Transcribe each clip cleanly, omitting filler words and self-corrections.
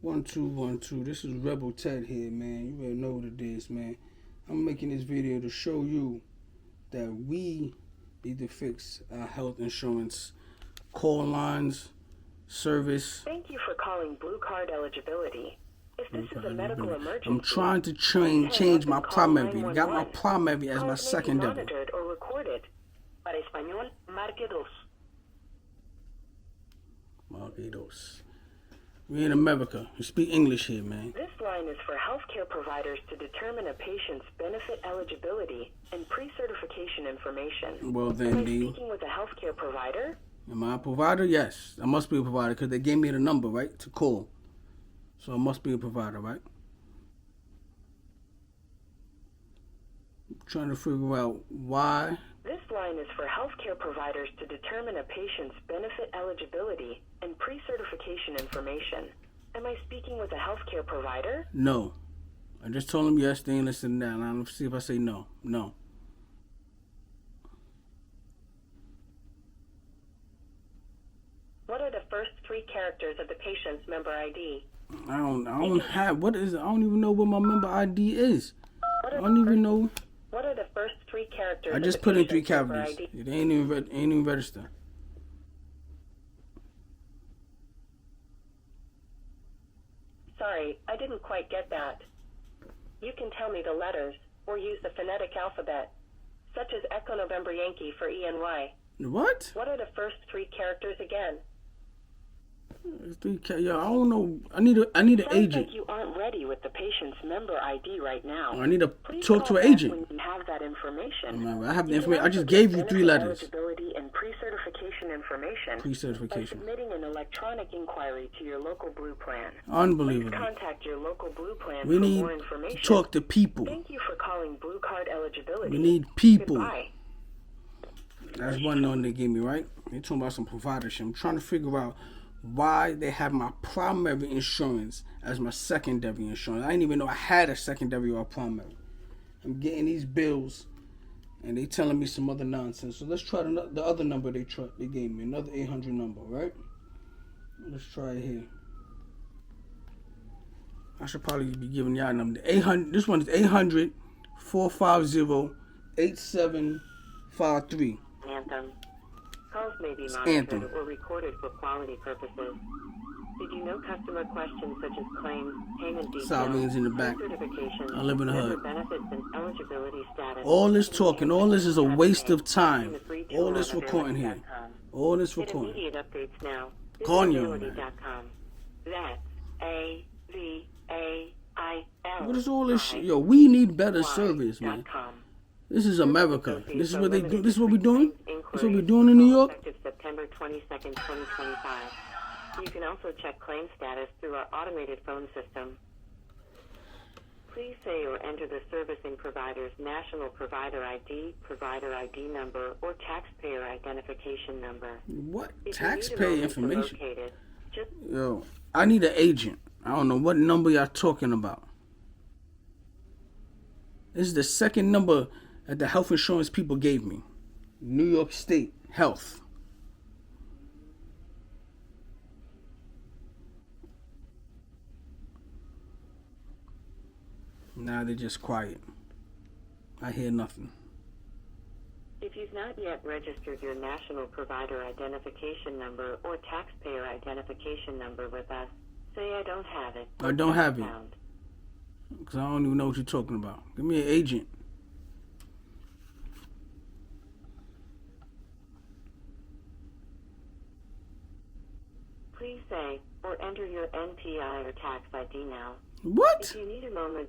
One, two, one, two. This is Rebel Ted here, man. You better know what it is, man. I'm making this video to show you that we need to fix our health insurance call lines, service. Thank you for calling Blue Card eligibility. If this is a medical emergency, I'm trying to change my primary. I got my primary as my secondary. Monitored or recorded. Para español, marque dos. Marque dos. We in America. We speak English here, man. This line is for healthcare providers to determine a patient's benefit eligibility and pre-certification information. Well then, Am I speaking with a healthcare provider? Am I a provider? Yes. I must be a provider because they gave me the number, right, to call. So I must be a provider, right? I'm trying to figure out why. This line is for healthcare providers to determine a patient's benefit eligibility and pre-certification information. Am I speaking with a healthcare provider? No. I just told them yes, they ain't listening now. Now let's see if I say no. No. What are the first three characters of the patient's member ID? I don't have, what is it? I don't even know what my member ID is. I don't even know. What are the first three characters? I just put in 3 characters. It ain't even registered. Sorry, I didn't quite get that. You can tell me the letters, or use the phonetic alphabet, such as Echo November Yankee for ENY. What? What are the first 3 characters again? Yo, I don't know. I need an agent. Like you aren't ready with the patient's member ID right now. I need to Please talk to call an back agent. when you have that information. I have the information. I just gave you 3 letters. Eligibility and pre-certification information. Pre-certification. By submitting an electronic inquiry to your local Blue plan. Unbelievable. Please contact your local Blue plan We for need more information. to talk to people. Thank you for calling Blue Card eligibility. We need people. Goodbye. That's one known they gave me, right? They talking about some provider shit. I'm trying to figure out why they have my primary insurance as my secondary insurance. I didn't even know I had a secondary or a primary. I'm getting these bills, and they telling me some other nonsense. So let's try the other number they gave me, another 800 number, right? Let's try it here. I should probably be giving y'all a number. 800. This one is 800-450-8753. Anthem. Calls may be monitored or recorded for quality purposes. Did you know customer questions such as claims, payment details, Sirens in the back. certification, I live in the hood. benefits, and eligibility status? All this talking, all this is a waste of time. All this recording here. All this Get recording. immediate updates now. Calling you, Disability.com. That's AVAIL. What is all this shit? Yo, we need better service, man. This is America. This is what they do. This is what we doing? This is what we doing in New York? Effective September 22nd, 2025. You can also check claim status through our automated phone system. Please say or enter the servicing provider's national provider ID number, or taxpayer identification number. What? If Taxpayer you need a moment to information? locate it, just Yo, I need an agent. I don't know what number y'all talking about. This is the second number that the health insurance people gave me. New York State Health. Now they're just quiet. I hear nothing. if you've not yet registered your national provider identification number or taxpayer identification number with us, say I don't have it. I don't have it. Because I don't even know what you're talking about. Give me an agent. Please say or enter your NPI or tax ID now. What? If you need a moment.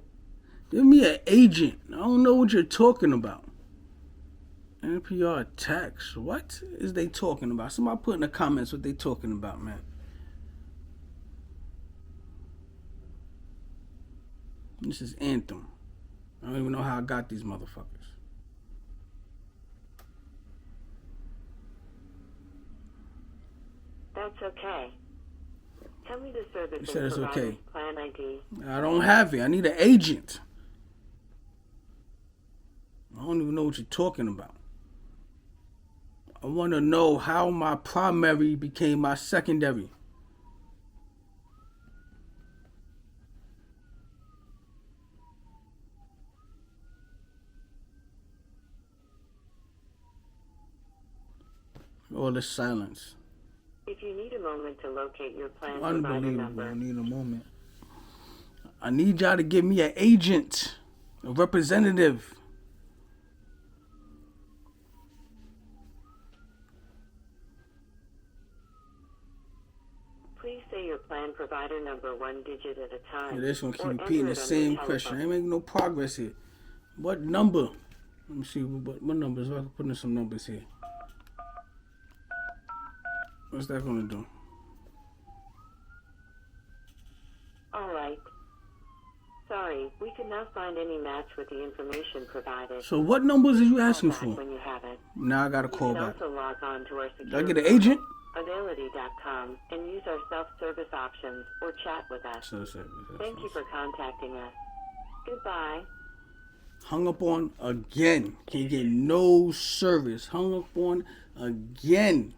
Give me an agent. I don't know what you're talking about. NPR tax. What is they talking about? Somebody put in the comments what they talking about, man. This is Anthem. I don't even know how I got these motherfuckers. That's okay. Tell me the service You said it's okay. plan ID. I don't have it. I need an agent. I don't even know what you're talking about. I want to know how my primary became my secondary. All this silence. If you need a moment to locate your plan provider Unbelievable. number, I need a moment. I need y'all to give me an agent, a representative. please say your plan provider number one digit at a time. Yeah, this one keep or repeating enter the it on same your question. I telephone. ain't making no progress here. What number? Let me see what numbers. I can put in some numbers here. What's that gonna do? All right. Sorry, we could not find any match with the information provided. So what numbers are you asking Call back for? when you have it. Now I gotta You call can back. also log on to our Did I secure get an portal, agent? Availity.com, and use our self-service options or chat with us. Thank you for contacting us. Goodbye. Hung up on again. Can't get no service. Hung up on again.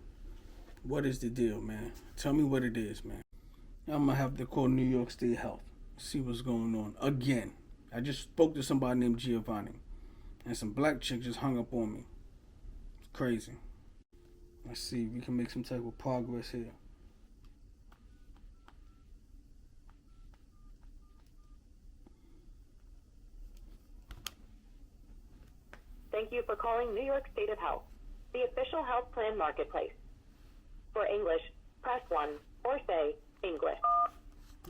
What is the deal, man? Tell me what it is, man. I'm gonna have to call New York State Health. See what's going on again. I just spoke to somebody named Giovanni, and some black chick just hung up on me. It's crazy. Let's see if we can make some type of progress here. Thank you for calling New York State of Health, the official health plan marketplace. For English, press 1 or say English.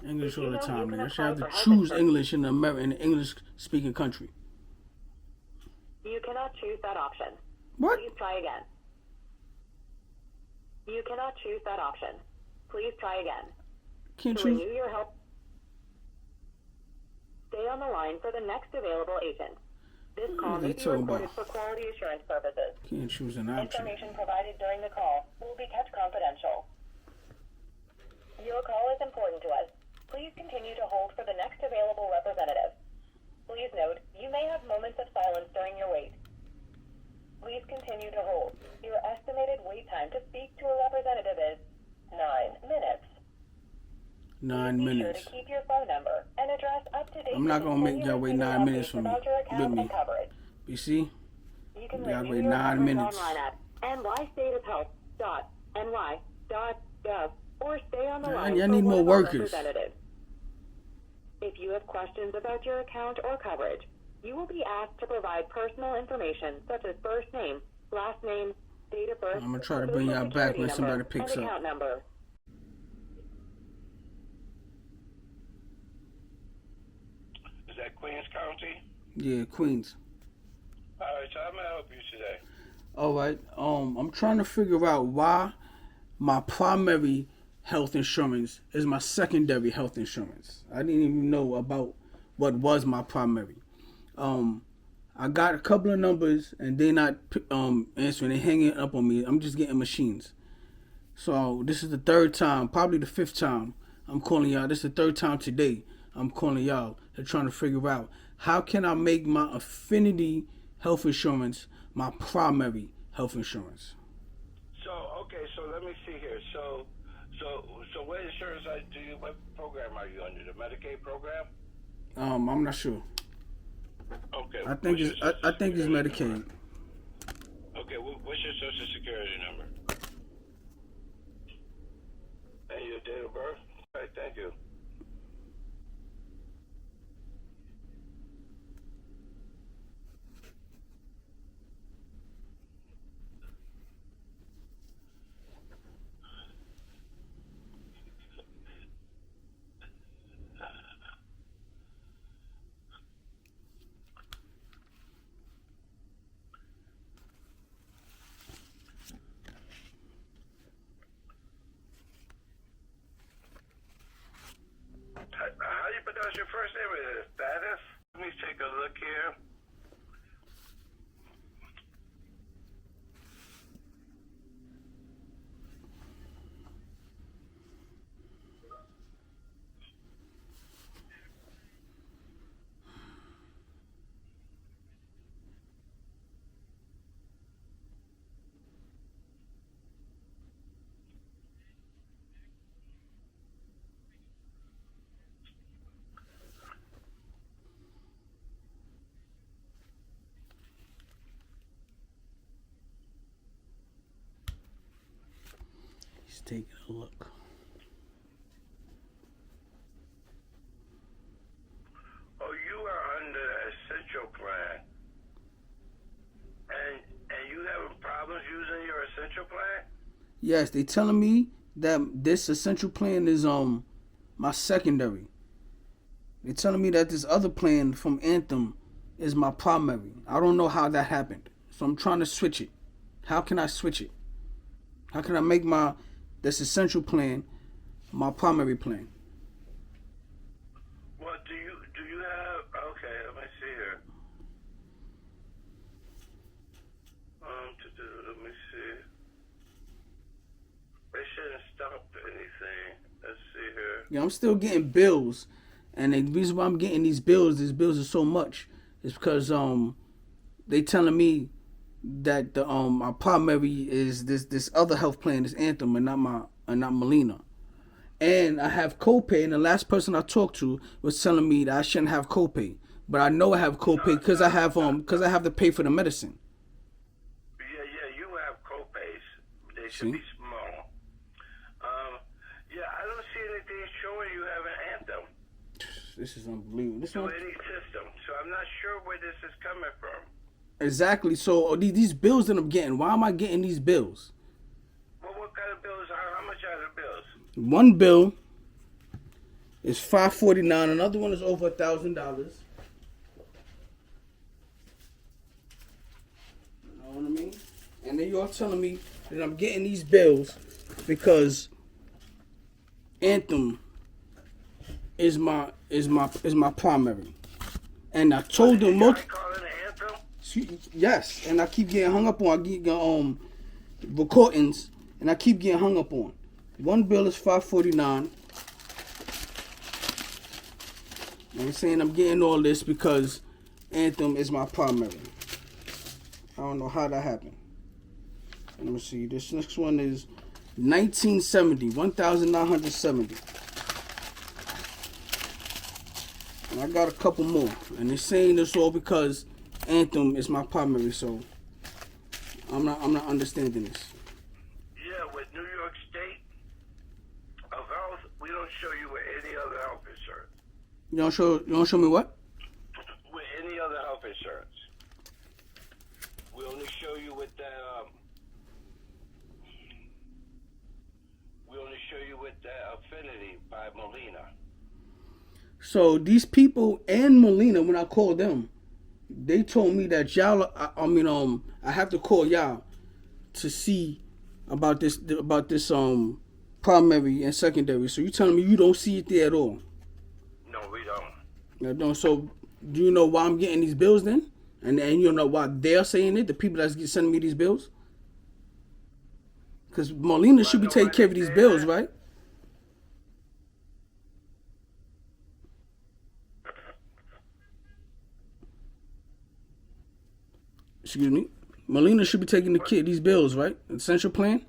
English all the you time, can man. I should have to apply for choose health English in an English-speaking country. You cannot choose that option. What? Please try again. You cannot choose that option. Please try again. Can't To choose. renew your health, stay on the line for the next available agent. This call What are may they be talking recorded about? for quality assurance purposes. Can't choose an option. Information provided during the call will be kept confidential. Your call is important to us. Please continue to hold for the next available representative. Please note, you may have moments of silence during your wait. Please continue to hold. Your estimated wait time to speak to a representative is 9 minutes. 9 Be minutes. sure to keep your phone number and address up to date. I'm not gonna make y'all wait 9 minutes for me. With me. Coverage. You see? You can Y'all renew wait your 9 coverage minutes. online at nystateofhealth.ny.gov or stay on the line Y'all for need one more of our workers. representatives. If you have questions about your account or coverage, you will be asked to provide personal information such as first name, last name, date of birth, I'm gonna try to bring social y'all back security when somebody number, picks and up. account number. Is that Queens County? Yeah, Queens. All right, so how may I help you today? All right. I'm trying to figure out why my primary health insurance is my secondary health insurance. I didn't even know about what was my primary. I got a couple of numbers and they not answering. They hanging up on me. I'm just getting machines. So this is the third time, probably the fifth time I'm calling y'all. This is the third time today I'm calling y'all. They're trying to figure out how can I make my affinity health insurance my primary health insurance. So, okay, so let me see here. So what insurance do you, what program are you under? The Medicaid program? I'm not sure. Okay. I think what's it's your I think it's Social Medicaid. Security number? Okay, what's your social security number? And your date of birth? All right, thank you. How do you pronounce your first name? Is it Status? Let me take a look here. taking a look. Oh, you are under the essential plan. And you having problems using your essential plan? Yes, they telling me that this essential plan is my secondary. They telling me that this other plan from Anthem is my primary. I don't know how that happened, so I'm trying to switch it. How can I switch it? How can I make this essential plan my primary plan? Well, do you have? Okay, let me see here. Let me see. They shouldn't stop anything. Let's see here. Yeah, I'm still getting bills, and the reason why I'm getting these bills are so much, is because they telling me that my primary is this other health plan, this Anthem, and not Molina. And I have copay, and the last person I talked to was telling me that I shouldn't have copay, but I know I have copay because I have to pay for the medicine. Yeah, you have copays. They should be small. Yeah, I don't see anything showing you have an Anthem. This is unbelievable. To any system, so I'm not sure where this is coming from. Exactly. So these bills that I'm getting, why am I getting these bills? Well, what kind of bills? How much are the bills? One bill is $549. Another one is over $1,000. You know what I mean? And then you're telling me that I'm getting these bills because Anthem is my primary. And I told them Calling it Anthem? yes, and I keep getting hung up on. I get recordings, and I keep getting hung up on. One bill is $549. I'm saying I'm getting all this because Anthem is my primary. I don't know how that happened. Let me see. This next one is 1970. And I got a couple more. And they're saying this all because Anthem is my primary, so I'm not understanding this. Yeah, with New York State of Health, we don't show you with any other health insurance. You don't show me what? With any other health insurance. We only show you with that Affinity by Molina. So these people and Molina, when I called them, they told me that y'all, I have to call y'all to see about this primary and secondary. So you telling me you don't see it there at all? No, we don't. I don't. So do you know why I'm getting these bills then? And you know why they're saying it? The people that's sending me these bills? Because Molina should be taking care of these bills, right? Excuse me. Molina should be taking these bills, right? Essential plan?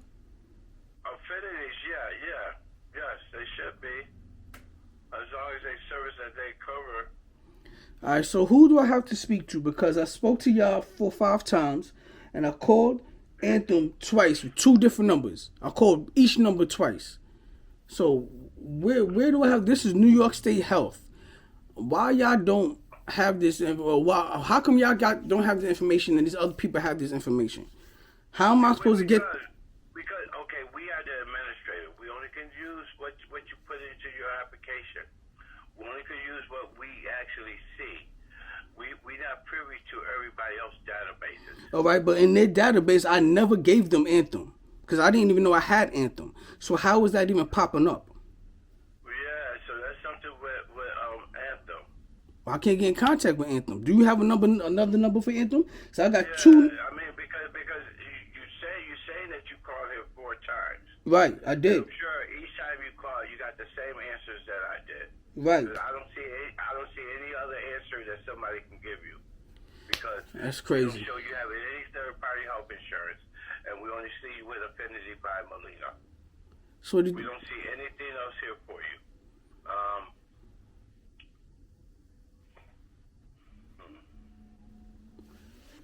Affinities, yes, they should be. As long as they service that they cover. All right, so who do I have to speak to? Because I spoke to y'all 4 or 5 times, and I called Anthem twice with 2 different numbers. I called each number twice. So where do I have? This is New York State Health. Why y'all don't have this? How come y'all don't have the information and these other people have this information? How am I supposed to get? Because okay, we are the administrator. We only can use what you put into your application. We only can use what we actually see. We're not privy to everybody else's databases. All right, but in their database, I never gave them Anthem because I didn't even know I had Anthem. So how is that even popping up? Yeah, so that's something with Anthem. I can't get in contact with Anthem. Do you have another number for Anthem? So I got Yeah, 2. I mean, because you're saying that you called him 4 times. Right, I did. I'm sure each time you call, you got the same answers that I did. Right. I don't see any other answer that somebody can give you because That's crazy. We don't show you have any third-party health insurance, and we only see you with Affinity by Molina. So we don't see anything else here for you.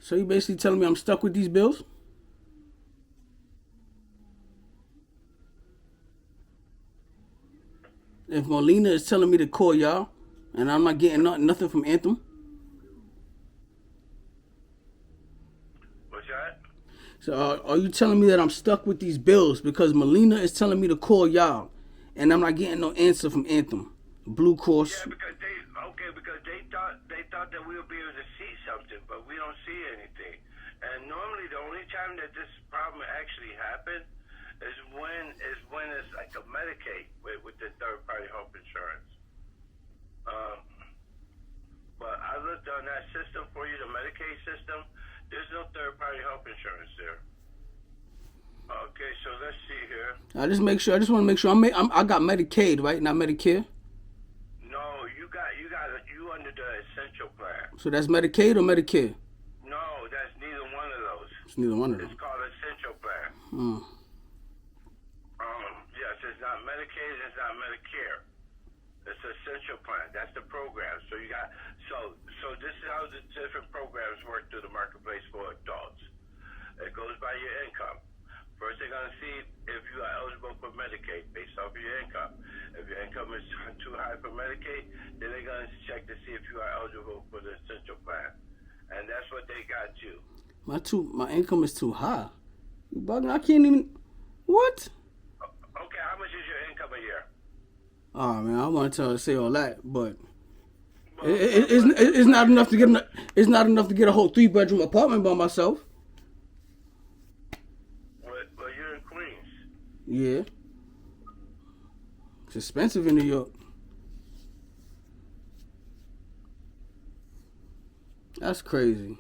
So you basically telling me I'm stuck with these bills? If Molina is telling me to call y'all, and I'm not getting nothing from Anthem. What's that? So are you telling me that I'm stuck with these bills because Molina is telling me to call y'all, and I'm not getting no answer from Anthem, Blue Cross? Yeah, because they thought that we would be able to see something, but we don't see anything. And normally, the only time that this problem actually happens is when it's like a Medicaid with the third party health insurance. But I looked on that system for you, the Medicaid system. There's no third party health insurance there. Okay, so let's see here. I just want to make sure I got Medicaid, right? Not Medicare. No, you under the essential plan. So that's Medicaid or Medicare? No, that's neither one of those. It's neither one of them. It's called essential plan. Hmm. Yes, it's not Medicaid, it's not Medicare. It's essential plan. That's the program. So you got so this is how the different programs work through the marketplace for adults. It goes by your income. First, they're gonna see if you are eligible for Medicaid based off of your income. If your income is too high for Medicaid, then they're gonna check to see if you are eligible for the essential plan, and that's what they got you. My income is too high. You bugging? I can't even. What? Okay, how much is your income a year? Oh man, I want to say all that, but it's not enough to get. It's not enough to get a whole 3-bedroom apartment by myself. Well, you're in Queens. Yeah, it's expensive in New York. That's crazy.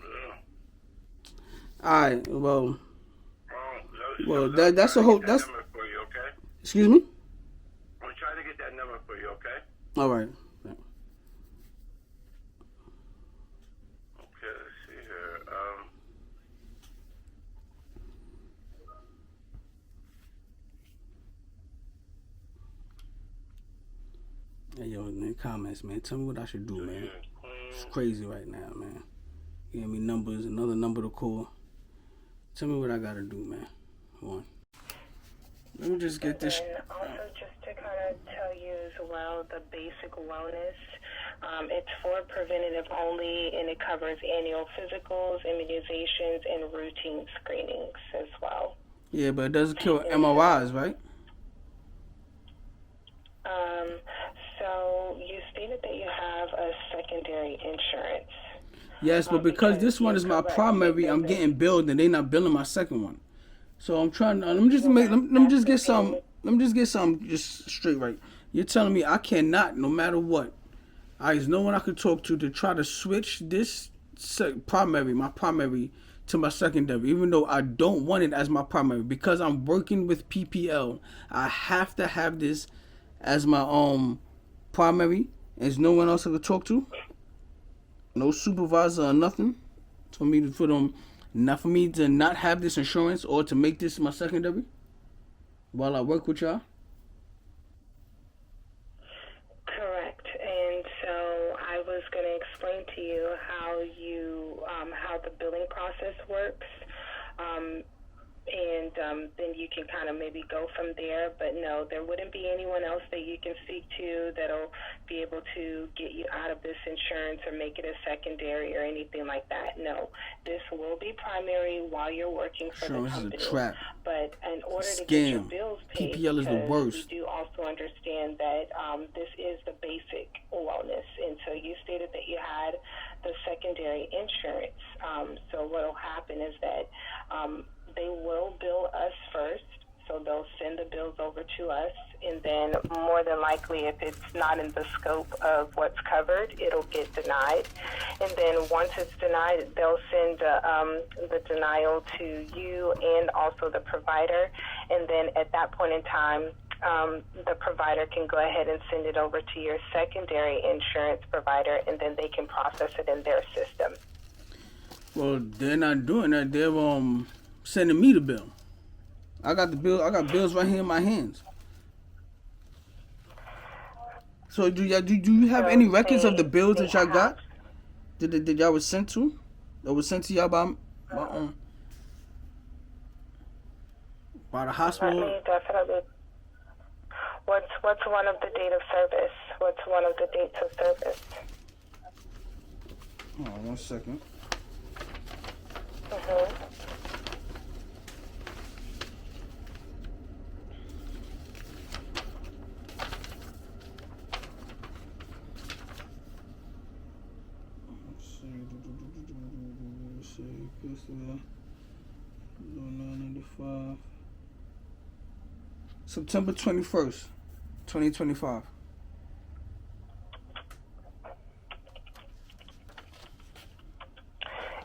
All right, well, that's a whole. That's. Number for you, okay? Excuse me. I'm trying to get that number for you, okay? All right. Okay, let's see here. Hey, yo, man, comments, man. Tell me what I should do, man. It's crazy right now, man. You give me numbers, another number to call. Tell me what I gotta do, man. Hold on. Let me just get this. And also, just to kind of tell you as well, the basic wellness, it's for preventative only, and it covers annual physicals, immunizations, and routine screenings as well. Yeah, but it doesn't kill MRIs, right? So you stated that you have a secondary insurance. Yes, but because this one is my primary, I'm getting billed, and they not billing my second one. So I'm trying. Let me just get some just straight right. You're telling me I cannot, no matter what. There's no one I could talk to try to switch this my primary to my secondary, even though I don't want it as my primary because I'm working with PPL. I have to have this as my primary. There's no one else I could talk to. No supervisor or nothing. For me to not have this insurance or to make this my secondary while I work with y'all. Correct. And so I was going to explain to you how the billing process works. And then you can kind of maybe go from there. But no, there wouldn't be anyone else that you can speak to that'll be able to get you out of this insurance or make it a secondary or anything like that. No, this will be primary while you're working for the company. This is a trap. But in order to Scam. get your bills paid, PPL is the worst. we do also understand that this is the basic wellness. And so you stated that you had the secondary insurance. So what will happen is that they will bill us first, so they'll send the bills over to us, and then more than likely, if it's not in the scope of what's covered, it'll get denied. And then once it's denied, they'll send the denial to you and also the provider, and then at that point in time, the provider can go ahead and send it over to your secondary insurance provider, and then they can process it in their system. Well, they're not doing that. They're sending me the bill. I got the bill. I got bills right here in my hands. So do you have any records of the bills that y'all got? Did y'all was sent to? That was sent to y'all by the hospital? Let me definitely. What's one of the date of service? What's one of the dates of service? Hold on 1 second. September 21st, 2025.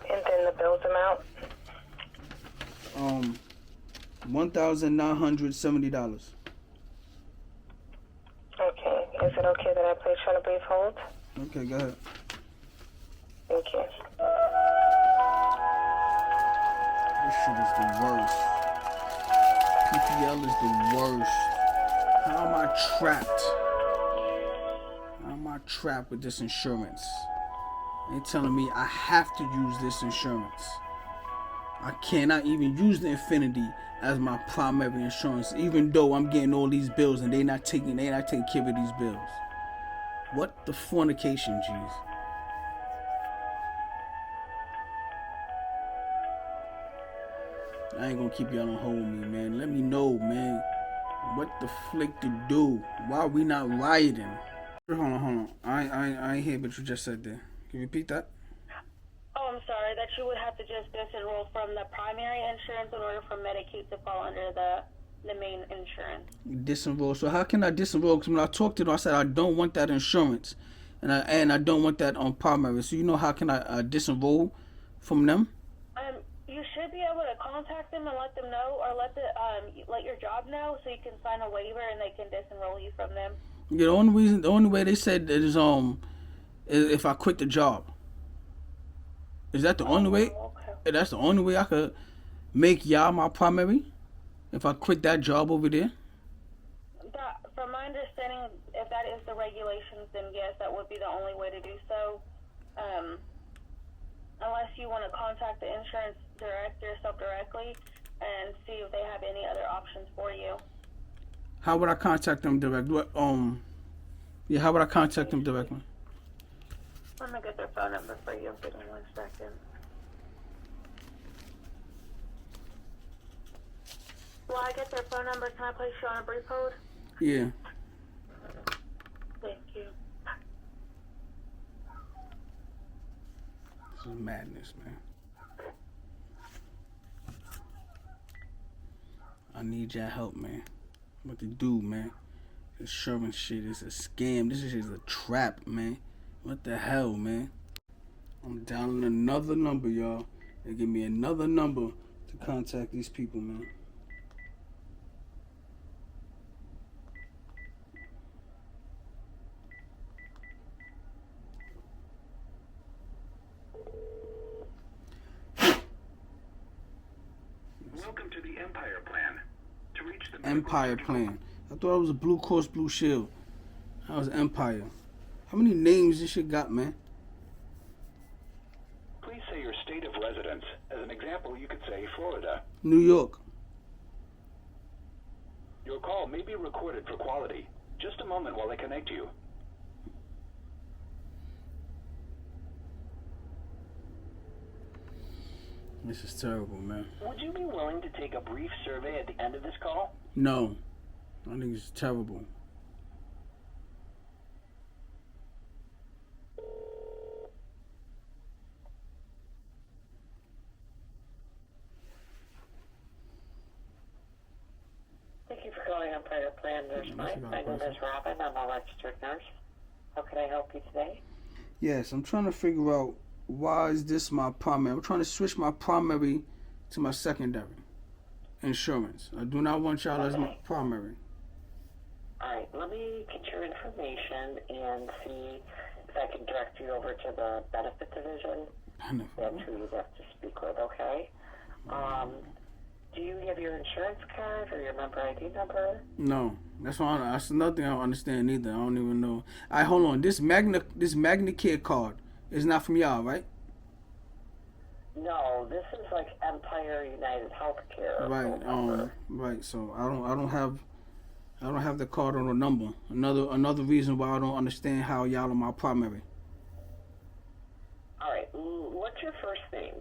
And then the bill's amount? $1,970. Okay. Is it okay that I place you on a brief hold? Okay, go ahead. Thank you. This shit is the worst. PPL is the worst. How am I trapped? How am I trapped with this insurance? They telling me I have to use this insurance. I cannot even use the Infinity as my primary insurance, even though I'm getting all these bills and they not taking care of these bills. What the fornication, jeez. I ain't gonna keep y'all on hold with me, man. Let me know, man. What the flick to do? Why we not rioting? Hold on. I ain't hear what you just said there. Can you repeat that? Oh, I'm sorry. That you would have to just disenroll from the primary insurance in order for Medicaid to fall under the main insurance. Disenroll. So how can I disenroll? Because when I talked to them, I said I don't want that insurance, and I don't want that on primary. So how can I disenroll from them? You should be able to contact them and let them know, or let your job know, so you can sign a waiver and they can disenroll you from them. Yeah, the only way they said is if I quit the job. Is that the only way? Okay. That's the only way I could make y'all my primary? If I quit that job over there? From my understanding, if that is the regulations, then yes, that would be the only way to do so. Unless you want to contact the insurance director yourself directly and see if they have any other options for you. How would I contact them directly? How would I contact them directly? Let me get their phone number for you. Give me 1 second. While I get their phone number, can I place you on a brief hold? Yeah. Thank you. This is madness, man. I need your help, man. What to do, man? Insurance shit is a scam. This is a trap, man. What the hell, man? I'm dialing another number, y'all. They give me another number to contact these people, man. Welcome to the Empire Plan. To reach the Empire Plan. I thought it was a Blue Cross Blue Shield. That was Empire. How many names this shit got, man? Please say your state of residence. As an example, you could say Florida. New York. Your call may be recorded for quality. Just a moment while I connect you. This is terrible, man. Would you be willing to take a brief survey at the end of this call? No. I think it's terrible. Thank you for calling Empire Plan Nurse Mike. My name is Robin. I'm a registered nurse. How can I help you today? Yes, I'm trying to figure out why is this my primary. I'm trying to switch my primary to my secondary insurance. I do not want y'all as my primary. All right, let me get your information and see if I can direct you over to the benefit division. That's who you have to speak with, okay? Do you have your insurance card or your member ID number? No, that's another thing I don't understand either. I don't even know. Hold on. This Magna Care card is not from y'all, right? No, this is like Empire United Healthcare. Right. Right. So I don't I don't have the card or the number. Another reason why I don't understand how y'all are my primary. All right. What's your first name?